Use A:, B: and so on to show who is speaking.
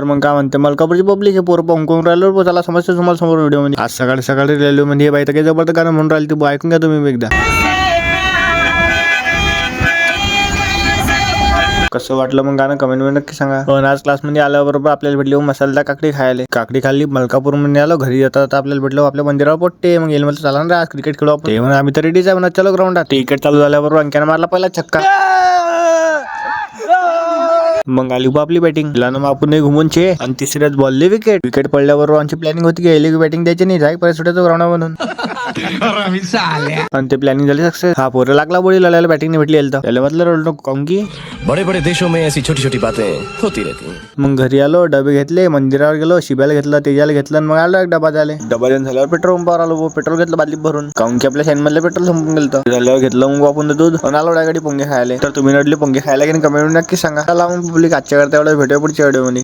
A: तर मग काय म्हणते मलकापूरची पब्लिक हे पोरं पंकून राहिलो त्याला समजते तुम्हाला समोर व्हिडिओ मध्ये. आज सकाळी सकाळी रेल्वे मध्ये बाई तर काही जबरदस्त गाणं म्हणून राहिली ती ऐकून घ्या तुम्ही एकदा. कसं वाटलं मग गाणं कमेंट मध्ये नक्की सांगा. पण आज क्लासमध्ये आल्याबरोबर आपल्याला भेटली मसालेदार काकडी खायला. काकडी खाल्ली, मलकापूर मध्ये आलो. घरी येतात आपल्याला भेटलो आपल्या मंदिरावर पोट्टे. मग येईल मला चला ना आज क्रिकेट खेळू आपण. ते म्हणून आम्ही तर रेडीच आहे म्हणा, चलो ग्राउंडात. क्रिकेट चालू झाल्याबरोबर अंक्यानं मारला पहिला छक्का. मग आली आपली बॅटिंग. मग आपण घुमून छे आणि तिसऱ्याच बॉलले विकेट. विकेट पडल्याबरोबर आमची प्लॅनिंग होती की बॅटिंग द्यायची नाही, जाय परत सुटायचं ग्राउंड म्हणून. आणि ते प्लॅनिंग झाली सक्सेस. हा पोरं लागला बोली लढायला बॅटिंग भेटली यायला. त्याला म्हटलं रडलो काऊन की
B: बड़े बड़े देशों में ऐसी छोटी छोटी बातें होती रहती हैं.
A: मग घरी आलो, डबे घेतले, मंदिरावर गेलो, शिब्याला घेतलं, तेजाला घेतलं, मग आलो एक डबा झाले. डबा देऊन झाल्यावर पेट्रोल पंपावर आलो. पेट्रोल घेतलं बादलीत भरून, काऊन की आपल्या शाईन मधलं पेट्रोल संपून गेलं. झाल्यावर घेतलं मग आपण दूध आणि आलो गाडी पोंगे खायला. तर तुम्ही नडली पोंगे खायला की कमेंट नक्की सांगा. चला मग पब्लिक आजच्या करता एवढं भेटूया पुढच्या व्हिडिओ मध्ये.